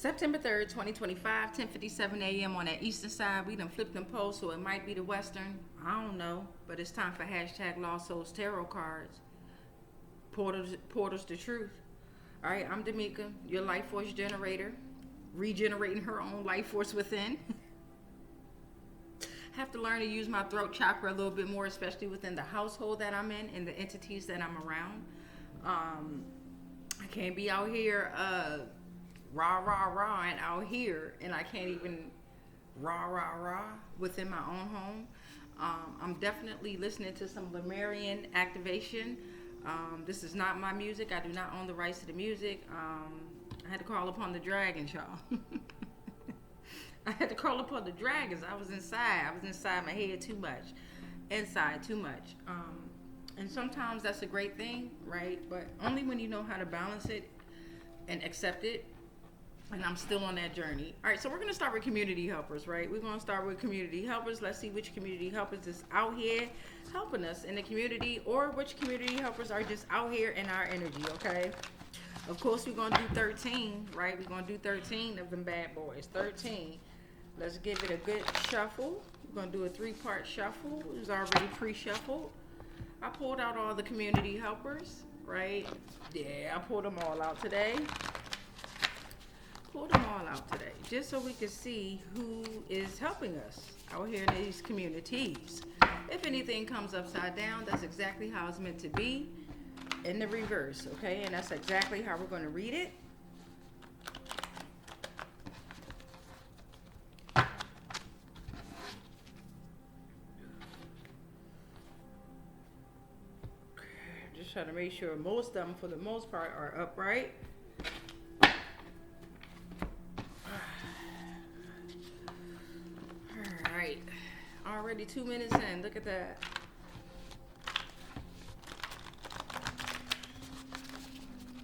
September 3rd, 2025, 10:57 a.m. on that eastern side. We done flipped them poles, so it might be the western. I don't know. But it's time for hashtag Lost Souls Tarot cards. Portals to truth. All right, I'm Damika, your life force generator. Regenerating her own life force within. Have to learn to use my throat chakra a little bit more, especially within the household that I'm in and the entities that I'm around. I can't be out here rah and out here, and I can't even rah within my own home. I'm definitely listening to some Lemurian activation. This is not my music. I do not own the rights to the music. I had to call upon the dragons, y'all. I had to call upon the dragons. I was inside my head too much. Inside too much. And sometimes that's a great thing, right? But only when you know how to balance it and accept it. And I'm still on that journey. All right, so we're going to start with community helpers, right? We're going to start with community helpers. Let's see which community helpers is out here helping us in the community, or which community helpers are just out here in our energy, okay? Of course, we're going to do 13, right? We're going to do 13 of them bad boys. 13. Let's give it a good shuffle. We're going to do a 3-part shuffle. It was already pre-shuffled. I pulled out all the community helpers, right? Yeah, I pulled them all out today. Pull them all out today, just so we can see who is helping us out here in these communities. If anything comes upside down, that's exactly how it's meant to be in the reverse, okay? And that's exactly how we're going to read it. Just trying to make sure most of them, for the most part, are upright. Already 2 minutes in. Look at that.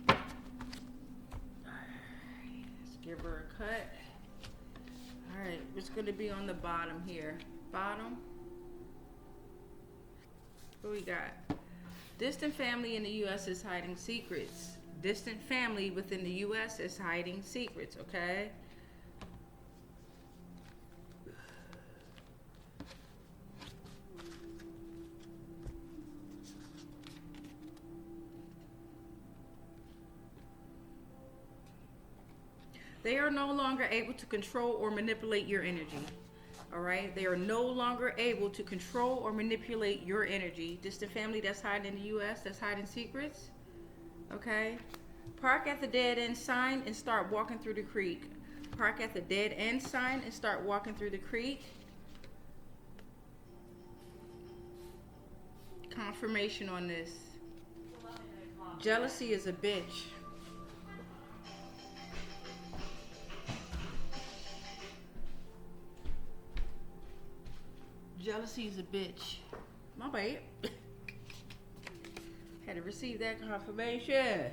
Let's give her a cut. Alright, it's going to be on the bottom here. Bottom. What we got? Distant family in the U.S. is hiding secrets. Distant family within the U.S. is hiding secrets, okay? They are no longer able to control or manipulate your energy. All right? They are no longer able to control or manipulate your energy. Distant family that's hiding in the U.S., that's hiding secrets. Okay? Park at the dead end sign and start walking through the creek. Park at the dead end sign and start walking through the creek. Confirmation on this. Jealousy is a bitch. Jealousy is a bitch. My bad. Had to receive that confirmation.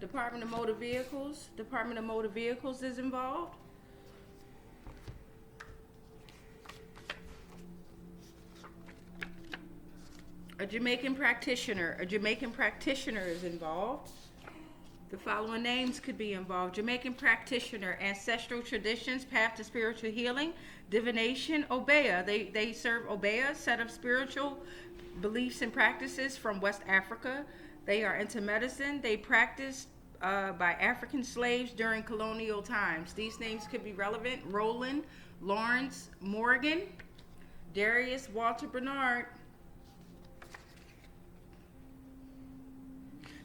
Department of Motor Vehicles. Department of Motor Vehicles is involved. A Jamaican Practitioner. A Jamaican Practitioner is involved. The following names could be involved: Jamaican Practitioner, Ancestral Traditions, Path to Spiritual Healing, Divination, Obeah. They serve Obeah, set up spiritual beliefs and practices from West Africa. They are into medicine. They practiced by African slaves during colonial times. These names could be relevant: Roland, Laerence, Morgan, Darius, Walter Bernard.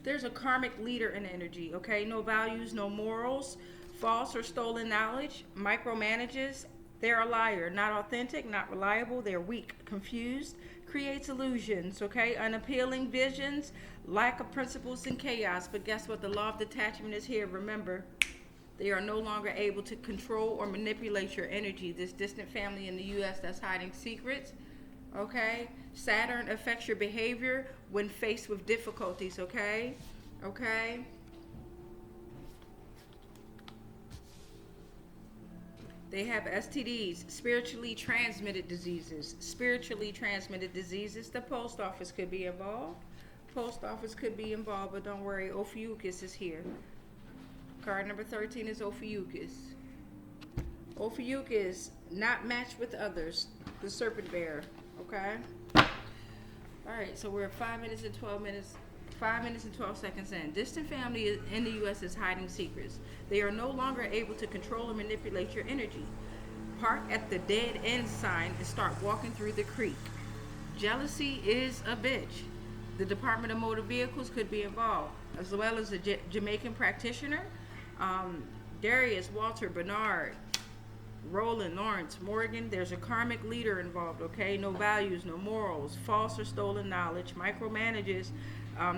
There's a karmic leader in energy, okay? No values, no morals, false or stolen knowledge, micromanages. They're a liar, not authentic, not reliable. They're weak, confused, creates illusions, okay? Unappealing visions, lack of principles and chaos. But guess what? The law of detachment is here. Remember, they are no longer able to control or manipulate your energy. This distant family in the U.S. that's hiding secrets, okay? Saturn affects your behavior when faced with difficulties, okay? Okay? They have STDs, spiritually transmitted diseases. Spiritually transmitted diseases. The post office could be involved. Post office could be involved, but don't worry, Ophiuchus is here. Card number 13 is Ophiuchus. Ophiuchus, not matched with others. The Serpent Bear. Okay? Alright, so we're at 5 minutes and 12 minutes. 5 minutes and 12 seconds in. Distant family in the U.S. is hiding secrets. They are no longer able to control or manipulate your energy. Park at the dead end sign and start walking through the creek. Jealousy is a bitch. The Department of Motor Vehicles could be involved, as well as the Jamaican Practitioner, Darius, Walter, Bernard, Roland, Laerence, Morgan. There's a Karmic Leader involved, okay? No values, no morals, false or stolen knowledge, micromanages.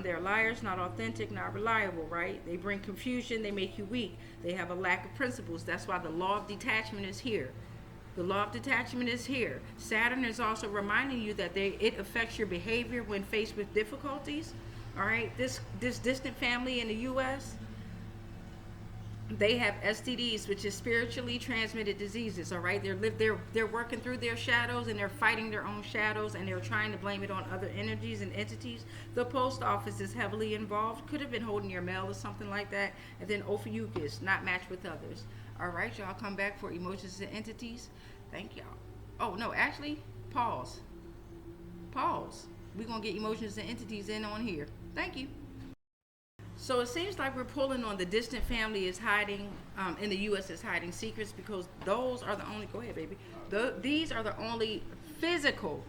They're liars, not authentic, not reliable, right? They bring confusion, they make you weak. They have a lack of principles. That's why the law of detachment is here. The law of detachment is here. Saturn is also reminding you that it affects your behavior when faced with difficulties. All right, this distant family in the U.S., they have STDs, which is spiritually transmitted diseases. All right, they're working through their shadows and they're fighting their own shadows and they're trying to blame it on other energies and entities. The post office is heavily involved. Could have been holding your mail or something like that. And then Ophiuchus, not matched with others. All right, y'all, come back for emotions and entities. Thank y'all. Oh no, actually, pause. We're gonna get emotions and entities in on here. Thank you. So it seems like we're pulling on the distant family is hiding, in the U.S. is hiding secrets, because those are the only, go ahead, baby. These are the only physical,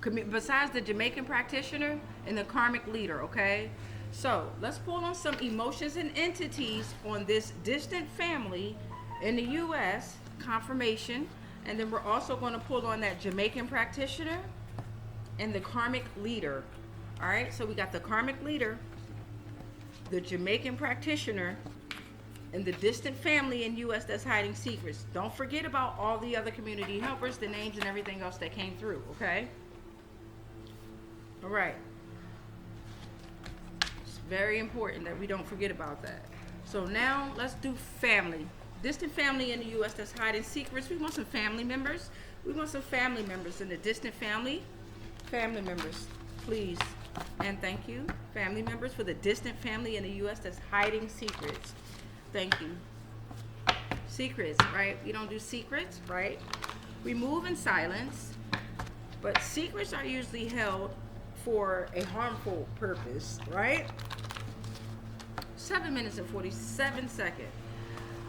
besides the Jamaican Practitioner and the Karmic Leader, okay? So let's pull on some emotions and entities on this distant family in the U.S., confirmation. And then we're also going to pull on that Jamaican Practitioner and the Karmic Leader. All right, so we got the Karmic Leader, the Jamaican Practitioner, and the distant family in U.S. that's hiding secrets. Don't forget about all the other community helpers, the names and everything else that came through, okay? All right. It's very important that we don't forget about that. So now let's do family. Distant family in the U.S. that's hiding secrets. We want some family members. We want some family members in the distant family. Family members, please. And thank you, family members, for the distant family in the U.S. that's hiding secrets. Thank you. Secrets, right? We don't do secrets, right? We move in silence, but secrets are usually held for a harmful purpose, right? 7 minutes and 47 seconds.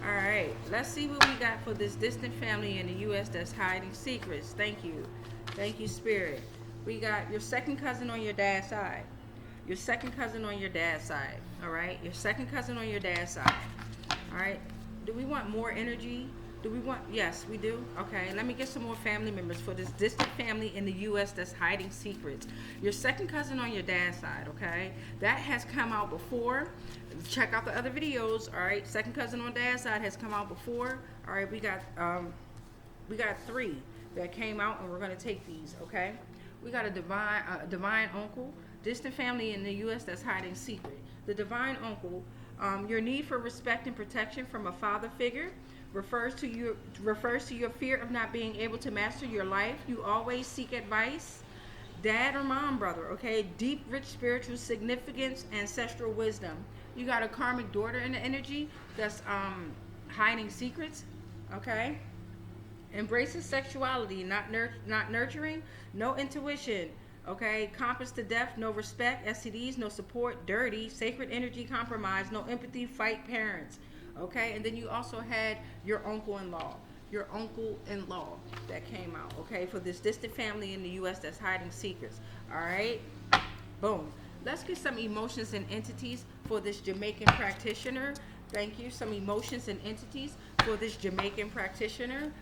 All right, let's see what we got for this distant family in the U.S. that's hiding secrets. Thank you. Thank you, Spirit. We got your second cousin on your dad's side. Your second cousin on your dad's side. All right, your second cousin on your dad's side. All right, do we want more energy? Do we want, yes, we do. Okay, let me get some more family members for this distant family in the U.S. that's hiding secrets. Your second cousin on your dad's side, okay? That has come out before. Check out the other videos, all right? Second cousin on dad's side has come out before. All right, we got 3 that came out, and we're going to take these, okay? We got a divine uncle, distant family in the U.S. that's hiding secret. The divine uncle, your need for respect and protection from a father figure refers to your fear of not being able to master your life. You always seek advice. Dad or mom, brother, okay? Deep, rich spiritual significance, ancestral wisdom. You got a karmic daughter in the energy that's hiding secrets, okay? Embraces sexuality, not nurturing, no intuition, okay? Compass to death, no respect, STDs, no support, dirty, sacred energy compromise, no empathy, fight parents, okay? And then you also had your uncle-in-law that came out, okay, for this distant family in the U.S. that's hiding secrets, all right? Boom. Let's get some emotions and entities for this Jamaican Practitioner. Thank you. Some emotions and entities for this Jamaican Practitioner.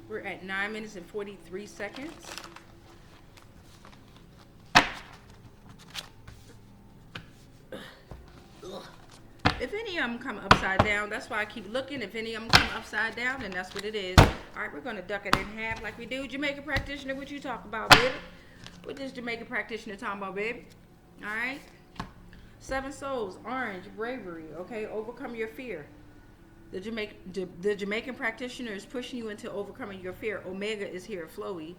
We're at 9 minutes and 43 seconds. If any of them come upside down, that's why I keep looking. If any of them come upside down, then that's what it is. All right, we're going to duck it in half like we do. Jamaican Practitioner, what you talk about, baby? What this Jamaican practitioner talking about, baby? All right. 7 souls, orange, bravery. Okay, overcome your fear. The Jamaican practitioner is pushing you into overcoming your fear. Omega is here, Flowy.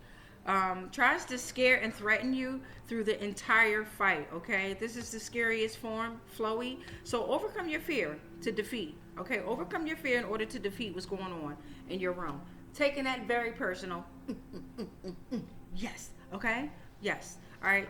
Tries to scare and threaten you through the entire fight, okay? This is the scariest form, Flowy. So overcome your fear to defeat, okay? Overcome your fear in order to defeat what's going on in your realm. Taking that very personal. Yes, okay? Yes, all right.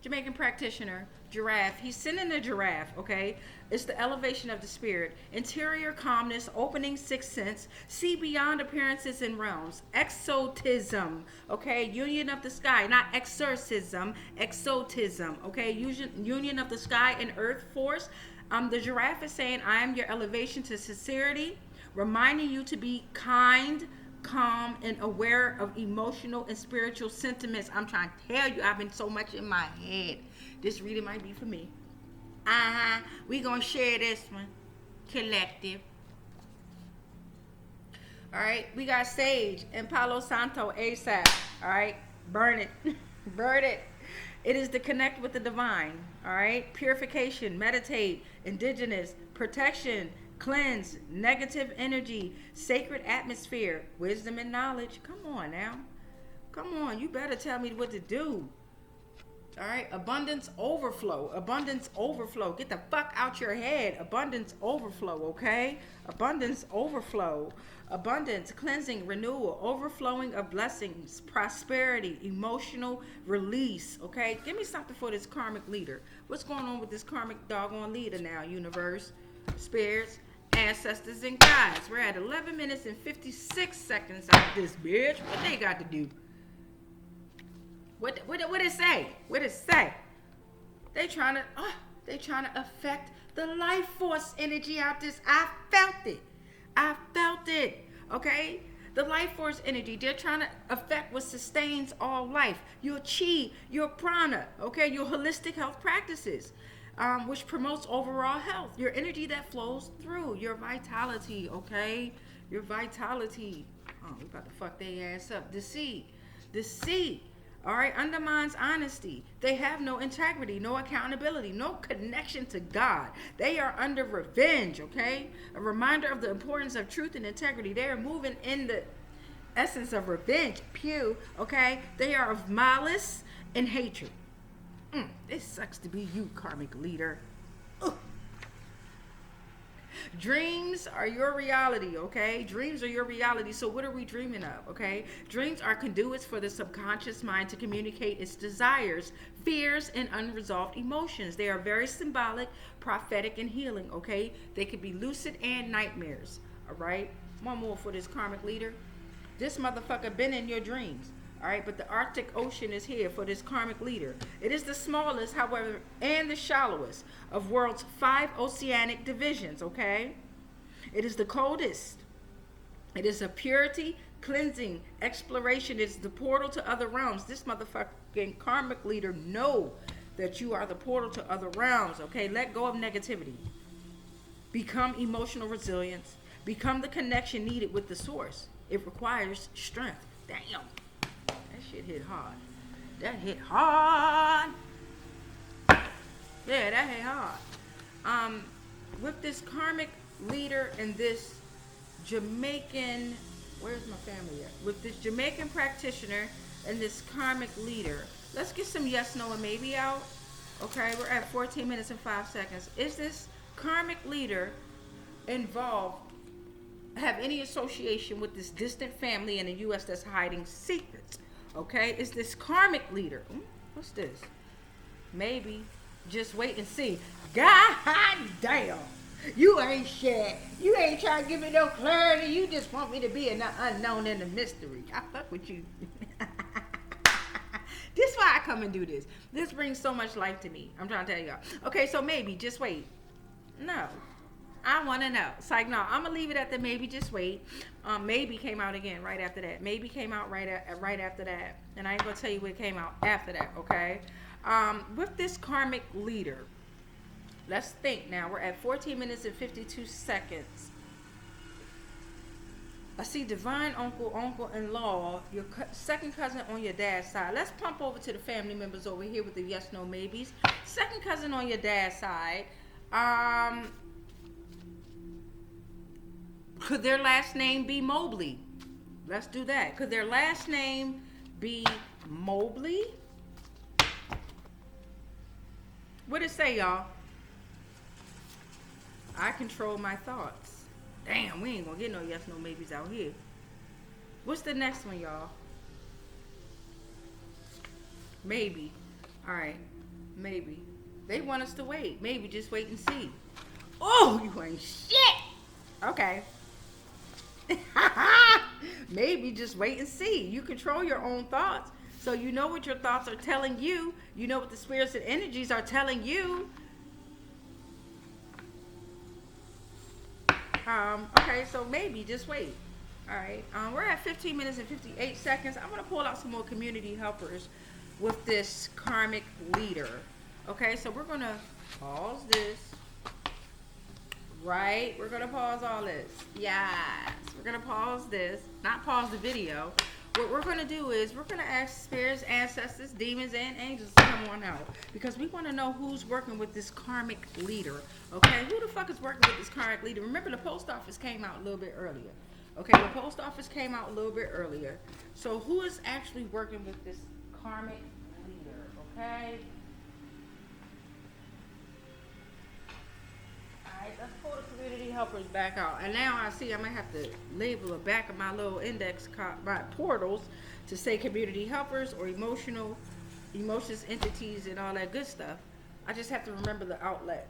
Jamaican practitioner, Giraffe. He's sending a giraffe, okay? It's the elevation of the spirit. Interior calmness, opening sixth sense, see beyond appearances and realms. Exotism, okay? Union of the sky, not exorcism, exotism, okay? Union of the sky and earth force. The giraffe is saying, I am your elevation to sincerity, reminding you to be kind, calm, and aware of emotional and spiritual sentiments. I'm trying to tell you, I've been so much in my head. This reading might be for me. We gonna share this one. Collective. All right, we got Sage and Palo Santo ASAP. All right, burn it. Burn it. It is to connect with the divine. All right, purification, meditate, indigenous, protection, cleanse, negative energy, sacred atmosphere, wisdom and knowledge. Come on now. Come on, you better tell me what to do. All right, abundance overflow. Abundance overflow. Get the fuck out your head. Abundance overflow, okay? Abundance overflow. Abundance, cleansing, renewal, overflowing of blessings, prosperity, emotional release, okay? Give me something for this karmic leader. What's going on with this karmic doggone leader now, universe, spirits, ancestors, and guides? We're at 11 minutes and 56 seconds out of this bitch. What they got to do? What it say? What it say? They trying to affect the life force energy out this. I felt it. Okay? The life force energy. They're trying to affect what sustains all life. Your chi, your prana, okay? Your holistic health practices, which promotes overall health. Your energy that flows through. Your vitality, okay? Your vitality. Oh, we about to fuck their ass up. Deceit. All right, undermines honesty. They have no integrity, no accountability, no connection to God. They are under revenge, okay? A reminder of the importance of truth and integrity. They are moving in the essence of revenge, okay? They are of malice and hatred. It sucks to be you, karmic leader. Ugh. Dreams are your reality, okay? Dreams are your reality. So what are we dreaming of, okay? Dreams are conduits for the subconscious mind to communicate its desires, fears, and unresolved emotions. They are very symbolic, prophetic, and healing, okay? They could be lucid and nightmares, all right? One more for this karmic leader. This motherfucker been in your dreams. All right, but the Arctic Ocean is here for this karmic leader. It is the smallest, however, and the shallowest of world's 5 oceanic divisions, okay? It is the coldest. It is a purity, cleansing, exploration. It is the portal to other realms. This motherfucking karmic leader know that you are the portal to other realms, okay? Let go of negativity. Become emotional resilience. Become the connection needed with the source. It requires strength. Damn. Shit hit hard. That hit hard. Yeah, that hit hard. With this karmic leader and this Jamaican, where's my family at? With this Jamaican practitioner and this karmic leader, let's get some yes, no, and maybe out. Okay, we're at 14 minutes and 5 seconds. Is this karmic leader involved, have any association with this distant family in the U.S. that's hiding secrets? Okay, is this karmic leader? What's this? Maybe. Just wait and see. God damn. You ain't shit. You ain't trying to give me no clarity. You just want me to be an unknown and a mystery. I fuck with you. This is why I come and do this. This brings so much life to me. I'm trying to tell y'all. Okay, so maybe. Just wait. No. I want to know. It's like, no, I'm going to leave it at the maybe, just wait. Maybe came out again right after that. Maybe came out right after that. And I ain't going to tell you what came out after that, okay? With this karmic leader, let's think now. We're at 14 minutes and 52 seconds. I see divine uncle, uncle-in-law, your second cousin on your dad's side. Let's pump over to the family members over here with the yes, no, maybes. Second cousin on your dad's side. Could their last name be Mobley? Let's do that. Could their last name be Mobley? What it say, y'all? I control my thoughts. Damn, we ain't gonna get no yes, no, maybes out here. What's the next one, y'all? Maybe. All right, maybe. They want us to wait. Maybe just wait and see. Oh, you ain't shit. Okay. Maybe just wait and see. You control your own thoughts. So you know what your thoughts are telling you. You know what the spirits and energies are telling you. Okay, so maybe just wait. All right. We're at 15 minutes and 58 seconds. I'm going to pull out some more community helpers with this karmic leader. Okay, so we're going to pause this. Right? We're going to pause all this. Yes. We're going to pause this. Not pause the video. What we're going to do is we're going to ask spirits, ancestors, demons, and angels to come on out. Because we want to know who's working with this karmic leader. Okay? Who the fuck is working with this karmic leader? Remember, the post office came out a little bit earlier. Okay? The post office came out a little bit earlier. So who is actually working with this karmic leader? Okay? Alright, let's pull the community helpers back out. And now I see I might have to label the back of my little index my portals to say community helpers or emotions, entities, and all that good stuff. I just have to remember the outlet,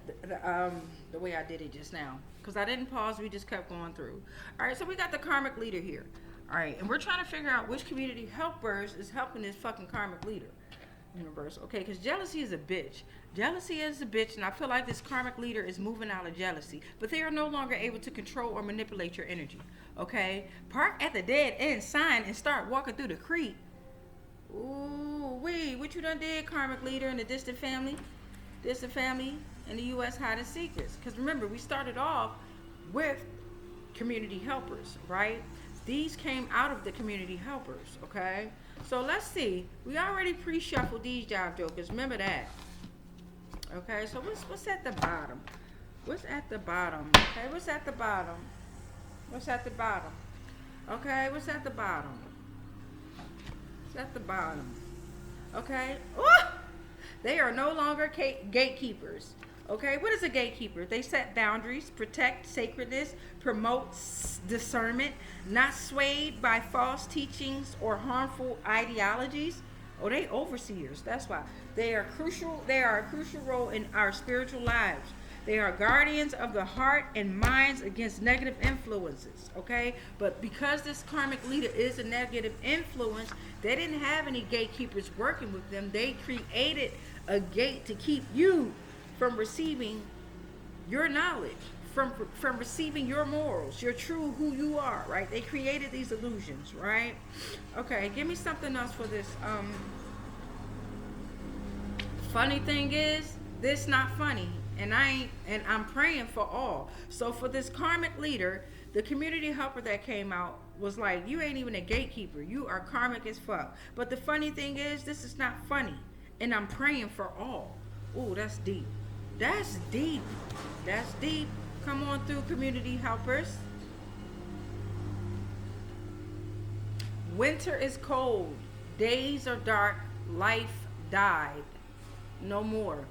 the way I did it just now. Because I didn't pause, we just kept going through. Alright, so we got the karmic leader here. Alright, and we're trying to figure out which community helpers is helping this fucking karmic leader. Universe, okay, because jealousy is a bitch. Jealousy is a bitch, and I feel like this karmic leader is moving out of jealousy, but they are no longer able to control or manipulate your energy. Okay, park at the dead end sign and start walking through the creek. Ooh, what you done did, karmic leader in the distant family in the U.S. hiding secrets? Because remember, we started off with community helpers, right? These came out of the community helpers, okay? So let's see. We already pre-shuffled these jive jokers. Remember that. Okay, so what's at the bottom? What's at the bottom? Okay, what's at the bottom? What's at the bottom? Okay, what's at the bottom? What's at the bottom? Okay. Ooh! They are no longer gatekeepers. Okay, what is a gatekeeper? They set boundaries, protect sacredness, promote discernment, not swayed by false teachings or harmful ideologies. Oh, they overseers. That's why. They are crucial. They are a crucial role in our spiritual lives. They are guardians of the heart and minds against negative influences. Okay, but because this karmic leader is a negative influence, they didn't have any gatekeepers working with them. They created a gate to keep you from receiving your knowledge, from receiving your morals, your true who you are, right? They created these illusions, right? Okay, give me something else for this. Funny thing is, this not funny, and I'm praying for all. So for this karmic leader, the community helper that came out was like, you ain't even a gatekeeper. You are karmic as fuck. But the funny thing is, this is not funny, and I'm praying for all. Ooh, that's deep. That's deep. That's deep. Come on through, community helpers. Winter is cold. Days are dark. Life died. No more.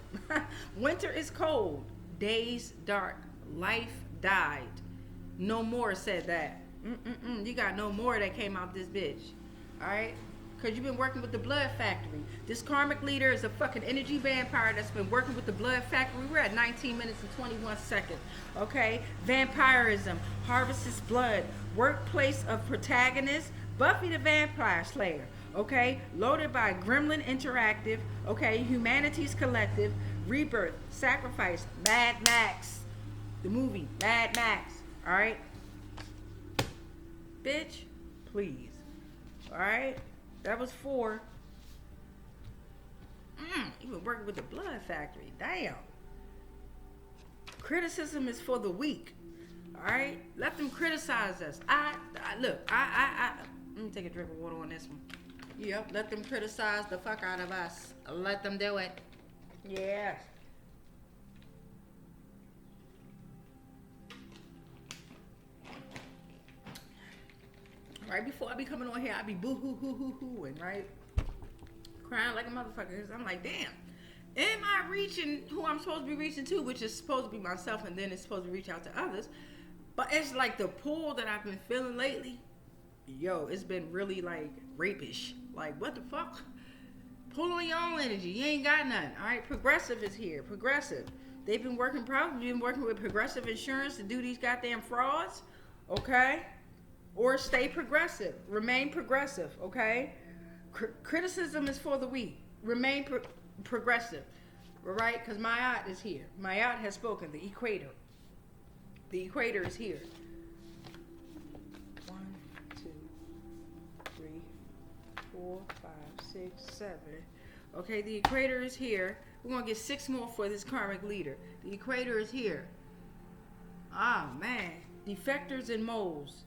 Winter is cold. Days dark. Life died. No more said that. You got no more that came out this bitch. Alright? Because you've been working with the blood factory. This karmic leader is a fucking energy vampire that's been working with the blood factory. We're at 19 minutes and 21 seconds. Okay? Vampirism. Harvests blood. Workplace of protagonist. Buffy the Vampire Slayer. Okay? Loaded by Gremlin Interactive. Okay? Humanities Collective. Rebirth. Sacrifice. Mad Max. The movie. Mad Max. Alright? Bitch. Please. Alright? That was 4. You been working with the blood factory. Damn. Criticism is for the weak. All right, let them criticize us. Look. Let me take a drink of water on this one. Yep, let them criticize the fuck out of us. Let them do it. Yes. Right before I be coming on here, I be boo hoo hoo hoo hooing, right? Crying like a motherfucker. I'm like, damn. Am I reaching who I'm supposed to be reaching to, which is supposed to be myself, and then it's supposed to reach out to others. But it's like the pull that I've been feeling lately. Yo, it's been really like rapish. Like, what the fuck? Pull on your own energy. You ain't got nothing. All right, Progressive is here. Progressive. They've been probably working with Progressive Insurance to do these goddamn frauds. Okay? Or stay progressive. Remain progressive. Okay? Criticism is for the weak. Remain progressive. All right? Because Mayat is here. Mayat has spoken. The equator. The equator is here. 1, 2, 3, 4, 5, 6, 7. Okay, the equator is here. We're going to get 6 more for this karmic leader. The equator is here. Ah, man. Defectors and moles.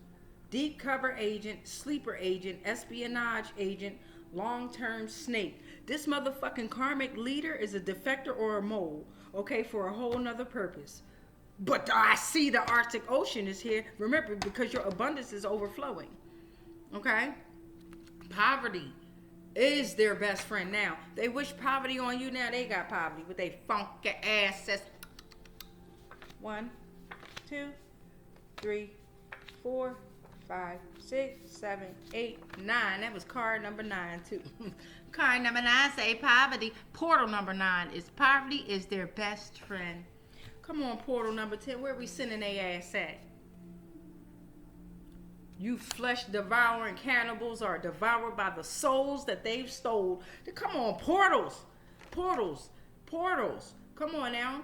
Deep cover agent, sleeper agent, espionage agent, long-term snake. This motherfucking karmic leader is a defector or a mole, okay, for a whole nother purpose. But I see the Arctic Ocean is here. Remember, because your abundance is overflowing. Okay? Poverty is their best friend now. They wish poverty on you. Now they got poverty with they funky asses. 1, 2, 3, 4, 5, 6, 7, 8, 9. That was card number 9 too. Card number 9 say poverty. Portal number 9 is poverty is their best friend. Come on, portal number 10. Where we sending their ass at? You flesh devouring cannibals are devoured by the souls that they've stole. Come on, portals. Portals. Portals. Come on now.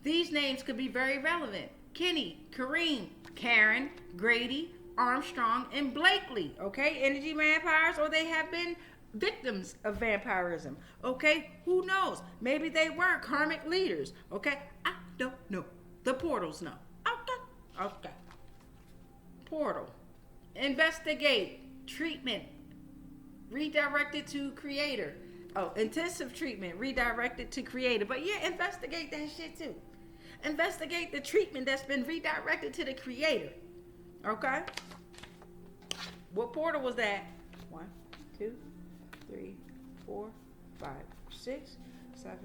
These names could be very relevant. Kenny, Kareem, Karen, Grady, Armstrong, and Blakely. Okay? Energy vampires, or they have been victims of vampirism. Okay? Who knows? Maybe they were karmic leaders. Okay? I don't know. The portals know. Okay. Portal. Investigate. Treatment. Redirected to creator. Oh, intensive treatment. Redirected to creator. But yeah, investigate that shit too. Investigate the treatment that's been redirected to the creator. Okay? What portal was that? 1, 2, 3, 4, 5, 6, 7,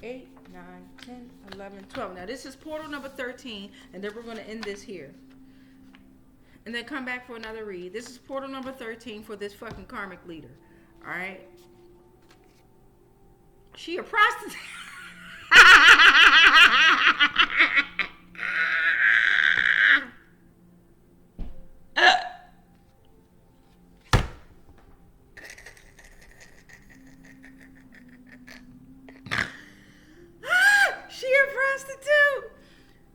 8, 9, 10, 11, 12. Now this is portal number 13, and then we're going to end this here. And then come back for another read. This is portal number 13 for this fucking karmic leader. Alright? She a prostitute.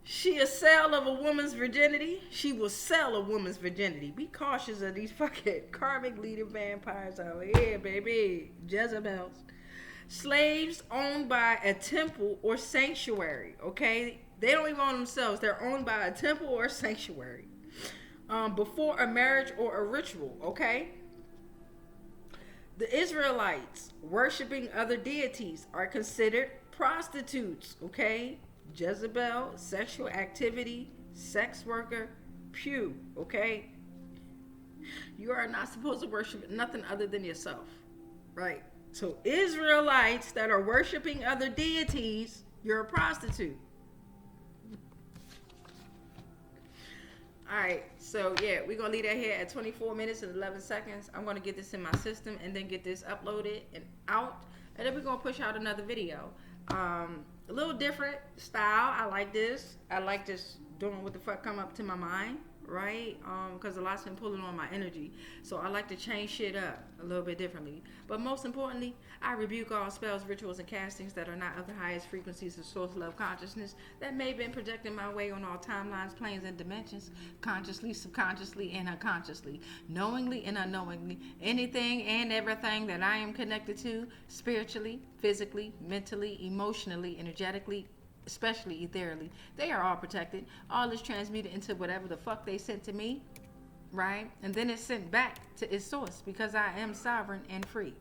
She a sell of a woman's virginity. She will sell a woman's virginity. Be cautious of these fucking karmic leader vampires out here, baby. Jezebels. Slaves owned by a temple or sanctuary, okay? They don't even own themselves. They're owned by a temple or a sanctuary. Before a marriage or a ritual, okay? The Israelites worshiping other deities are considered prostitutes, okay? Jezebel, sexual activity, sex worker, pew, okay? You are not supposed to worship nothing other than yourself, right? So Israelites that are worshiping other deities, you're a prostitute. All right, so yeah, we're going to leave that here at 24 minutes and 11 seconds. I'm going to get this in my system and then get this uploaded and out. And then we're going to push out another video. A little different style. I like this. I like just doing what the fuck come up to my mind, right? Because a lot's been pulling on my energy. So I like to change shit up a little bit differently. But most importantly, I rebuke all spells, rituals, and castings that are not of the highest frequencies of source love consciousness that may have been projected my way on all timelines, planes, and dimensions, consciously, subconsciously, and unconsciously, knowingly and unknowingly, anything and everything that I am connected to, spiritually, physically, mentally, emotionally, energetically, especially ethereally, they are all protected. All is transmuted into whatever the fuck they sent to me, right? And then it's sent back to its source because I am sovereign and free.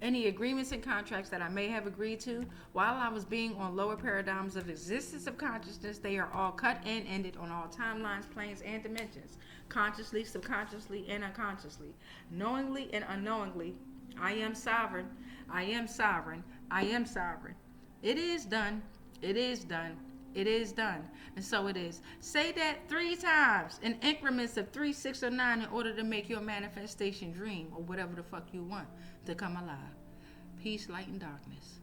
Any agreements and contracts that I may have agreed to while I was being on lower paradigms of existence of consciousness, they are all cut and ended on all timelines, planes, and dimensions. Consciously, subconsciously, and unconsciously. Knowingly and unknowingly, I am sovereign. I am sovereign. I am sovereign. It is done. It is done. It is done. And so it is. Say that 3 times in increments of 3, 6, or 9 in order to make your manifestation dream or whatever the fuck you want to come alive. Peace, light, and darkness.